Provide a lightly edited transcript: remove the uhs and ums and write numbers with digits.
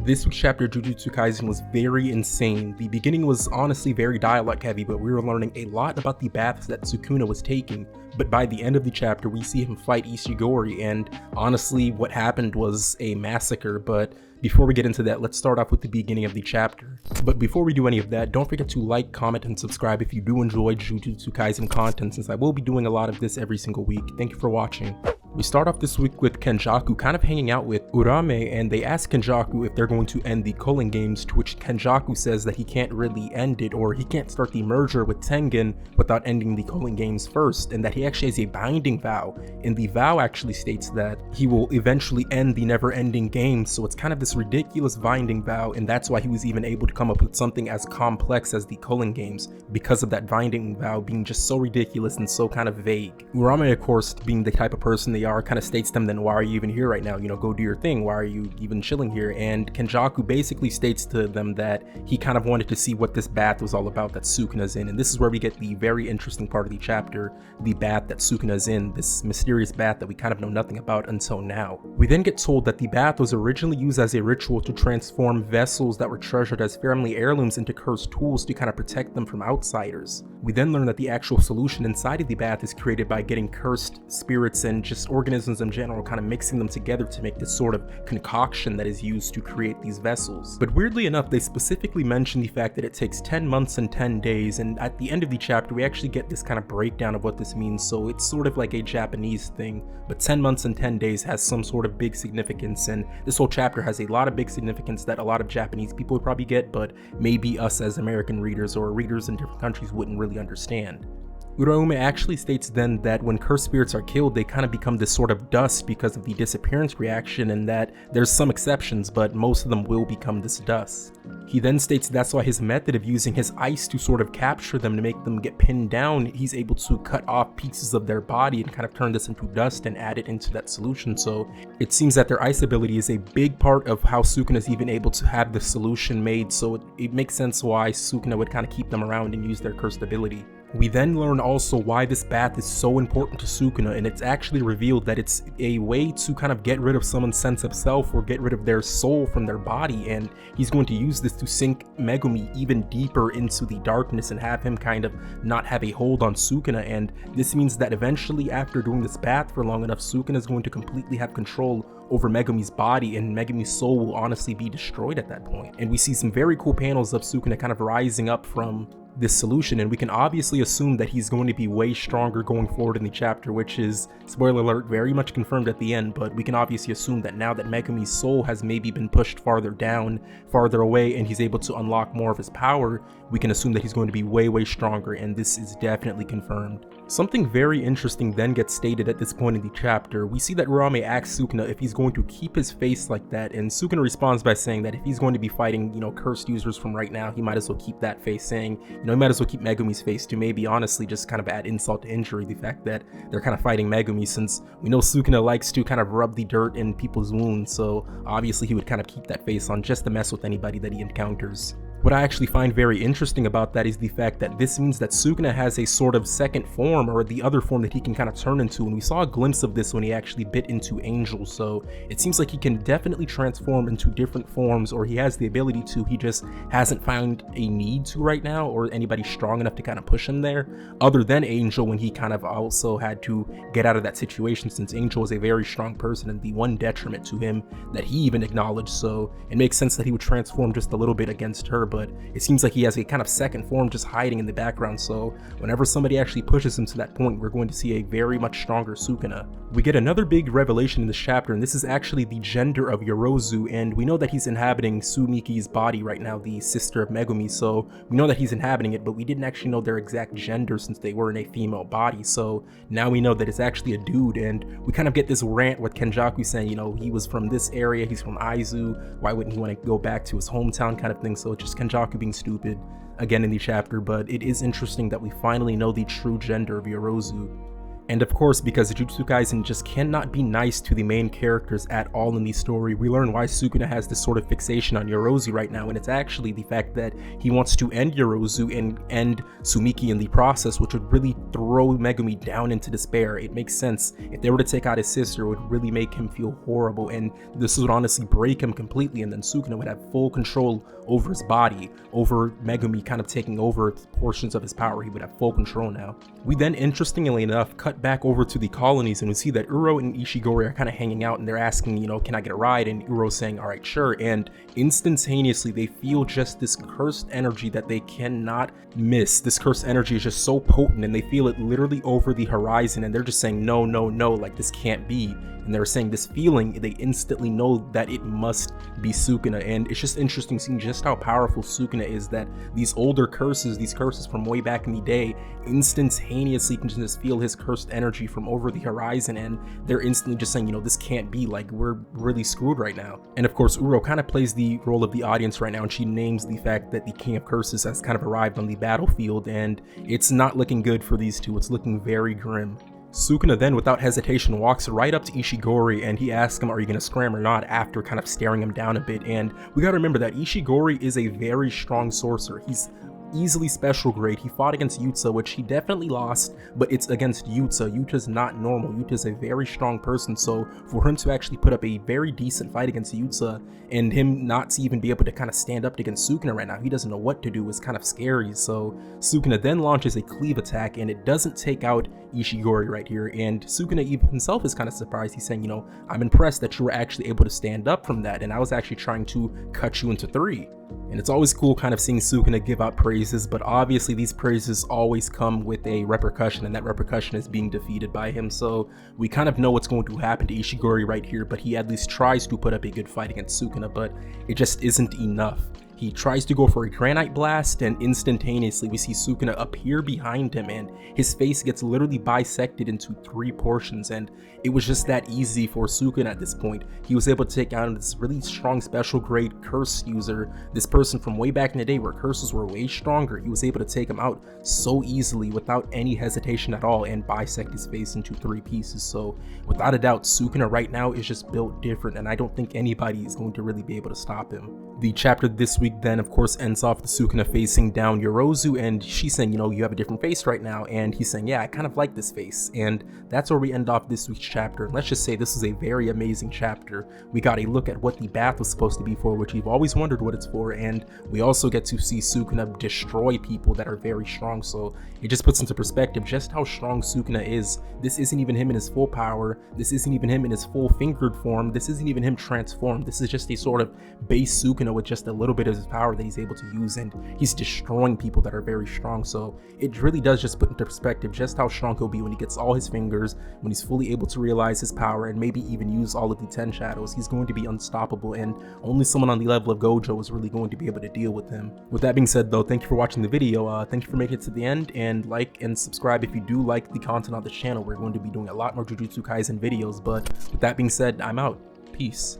This week's chapter of Jujutsu Kaisen was very insane. The beginning was honestly very dialogue heavy, but we were learning a lot about the baths that Sukuna was taking. But by the end of the chapter, we see him fight Isigori, and honestly, what happened was a massacre. But before we get into that, let's start off with the beginning of the chapter. But before we do any of that, don't forget to like, comment, and subscribe if you do enjoy Jujutsu Kaisen content, since I will be doing a lot of this every single week. Thank you for watching. We start off this week with Kenjaku kind of hanging out with Urame, and they ask Kenjaku if they're going to end the Culling Games, to which Kenjaku says that he can't really end it, or he can't start the merger with Tengen without ending the Culling Games first, and that he actually has a binding vow, and the vow actually states that he will eventually end the never-ending games. So it's kind of this ridiculous binding vow, and that's why he was even able to come up with something as complex as the Culling Games, because of that binding vow being just so ridiculous and so kind of vague. Urame, of course, being the type of person they are, kind of states to them, then why are you even here right now? You know, go do your thing. Why are you even chilling here? And Kenjaku basically states to them that he kind of wanted to see what this bath was all about that Sukuna's in. And this is where we get the very interesting part of the chapter, the bath that Sukuna's in, this mysterious bath that we kind of know nothing about until now. We then get told that the bath was originally used as a ritual to transform vessels that were treasured as family heirlooms into cursed tools to kind of protect them from outsiders. We then learn that the actual solution inside of the bath is created by getting cursed spirits and just organisms in general, kind of mixing them together to make this sort of concoction that is used to create these vessels. But weirdly enough, they specifically mention the fact that it takes 10 months and 10 days, and at the end of the chapter we actually get this kind of breakdown of what this means. So it's sort of like a Japanese thing, but 10 months and 10 days has some sort of big significance, and this whole chapter has a lot of big significance that a lot of Japanese people would probably get, but maybe us as American readers or readers in different countries wouldn't really understand. Uraume actually states then that when cursed spirits are killed, they kind of become this sort of dust because of the disappearance reaction, and that there's some exceptions, but most of them will become this dust. He then states that's why his method of using his ice to sort of capture them, to make them get pinned down, he's able to cut off pieces of their body and kind of turn this into dust and add it into that solution. So it seems that their ice ability is a big part of how Sukuna is even able to have the solution made, so it makes sense why Sukuna would kind of keep them around and use their cursed ability. We then learn also why this bath is so important to Sukuna, and it's actually revealed that it's a way to kind of get rid of someone's sense of self or get rid of their soul from their body, and he's going to use this to sink Megumi even deeper into the darkness and have him kind of not have a hold on Sukuna. And this means that eventually, after doing this bath for long enough, Sukuna is going to completely have control over Megumi's body, and Megumi's soul will honestly be destroyed at that point. And we see some very cool panels of Sukuna kind of rising up from this solution, and we can obviously assume that he's going to be way stronger going forward in the chapter, which is, spoiler alert, very much confirmed at the end. But we can obviously assume that now that Megumi's soul has maybe been pushed farther down, farther away, and he's able to unlock more of his power, we can assume that he's going to be way stronger, and this is definitely confirmed. Something very interesting then gets stated at this point in the chapter. We see that Urame asks Sukuna if he's going to keep his face like that, and Sukuna responds by saying that if he's going to be fighting, you know, cursed users from right now, he might as well keep that face, saying, you know, he might as well keep Megumi's face to maybe honestly just kind of add insult to injury, the fact that they're kind of fighting Megumi, since we know Sukuna likes to kind of rub the dirt in people's wounds, so obviously he would kind of keep that face on just to mess with anybody that he encounters. What I actually find very interesting about that is the fact that this means that Sukuna has a sort of second form, or the other form that he can kind of turn into, and we saw a glimpse of this when he actually bit into Angel. So it seems like he can definitely transform into different forms, or he has the ability to, he just hasn't found a need to right now, or anybody strong enough to kind of push him there, other than Angel, when he kind of also had to get out of that situation, since Angel is a very strong person and the one detriment to him that he even acknowledged. So it makes sense that he would transform just a little bit against her, but it seems like he has a kind of second form just hiding in the background, so whenever somebody actually pushes him to that point, we're going to see a very much stronger Sukuna. We get another big revelation in this chapter, and this is actually the gender of Yorozu, and we know that he's inhabiting Sumiki's body right now, the sister of Megumi, so we know that he's inhabiting it, but we didn't actually know their exact gender since they were in a female body. So now we know that it's actually a dude, and we kind of get this rant with Kenjaku saying, you know, he was from this area, he's from Aizu, why wouldn't he want to go back to his hometown kind of thing. So it's just Kenjaku being stupid again in the chapter, but it is interesting that we finally know the true gender of Yorozu. And of course, because Jujutsu Kaisen just cannot be nice to the main characters at all in the story, we learn why Sukuna has this sort of fixation on Yorozu right now, and it's actually the fact that he wants to end Yorozu and end Sumiki in the process, which would really throw Megumi down into despair. It makes sense. If they were to take out his sister, it would really make him feel horrible, and this would honestly break him completely, and then Sukuna would have full control over his body, over Megumi kind of taking over portions of his power. He would have full control now. We then, interestingly enough, cut back over to the colonies, and we see that Uro and Isigori are kind of hanging out, and they're asking, you know, can I get a ride? And Uro's saying, all right, sure. And instantaneously, they feel just this cursed energy that they cannot miss. This cursed energy is just so potent, and they feel it literally over the horizon, and they're just saying, no, no, no, like this can't be. And they're saying this feeling, they instantly know that it must be Sukuna. And it's just interesting seeing just how powerful Sukuna is, that these older curses, these curses from way back in the day, instantaneously can just feel his cursed energy from over the horizon, and they're instantly just saying, you know, this can't be, like we're really screwed right now. And of course, Uro kind of plays the role of the audience right now, and she names the fact that the King of Curses has kind of arrived on the battlefield, and it's not looking good for these two. It's looking very grim. Sukuna then, without hesitation, walks right up to Isigori, and he asks him, are you going to scram or not, after kind of staring him down a bit. And we got to remember that Isigori is a very strong sorcerer. He's easily special grade. He fought against Yuta, which he definitely lost, but it's against Yuta. Yuta's not normal. Yuta's a very strong person, so for him to actually put up a very decent fight against Yuta and him not to even be able to kind of stand up against Sukuna right now, he doesn't know what to do, is kind of scary. So Sukuna then launches a cleave attack, and it doesn't take out Isigori right here, and Sukuna even himself is kind of surprised. He's saying, you know, I'm impressed that you were actually able to stand up from that, and I was actually trying to cut you into three. And it's always cool kind of seeing Sukuna give out praises, but obviously these praises always come with a repercussion, and that repercussion is being defeated by him. So we kind of know what's going to happen to Isigori right here, but he at least tries to put up a good fight against Sukuna, but it just isn't enough. He tries to go for a granite blast, and instantaneously we see Sukuna appear behind him, and his face gets literally bisected into 3 portions, and it was just that easy for Sukuna at this point. He was able to take out this really strong special grade curse user, this person from way back in the day where curses were way stronger. He was able to take him out so easily without any hesitation at all and bisect his face into 3 pieces. So without a doubt, Sukuna right now is just built different, and I don't think anybody is going to really be able to stop him. The chapter this week then, of course, ends off with Sukuna facing down Yorozu, and she's saying, you know, you have a different face right now, and he's saying, yeah, I kind of like this face. And that's where we end off this week's chapter. And let's just say this is a very amazing chapter. We got a look at what the bath was supposed to be for, which we've always wondered what it's for, and we also get to see Sukuna destroy people that are very strong. So it just puts into perspective just how strong Sukuna is. This isn't even him in his full power. This isn't even him in his full fingered form. This isn't even him transformed. This is just a sort of base Sukuna with just a little bit of his power that he's able to use, and he's destroying people that are very strong. So it really does just put into perspective just how strong he'll be when he gets all his fingers, when he's fully able to realize his power and maybe even use all of the 10 shadows. He's going to be unstoppable, and only someone on the level of Gojo is really going to be able to deal with him. With that being said though, thank you for watching the video. Thank you for making it to the end, and like and subscribe if you do like the content on this channel. We're going to be doing a lot more Jujutsu Kaisen videos, but with that being said, I'm out. Peace.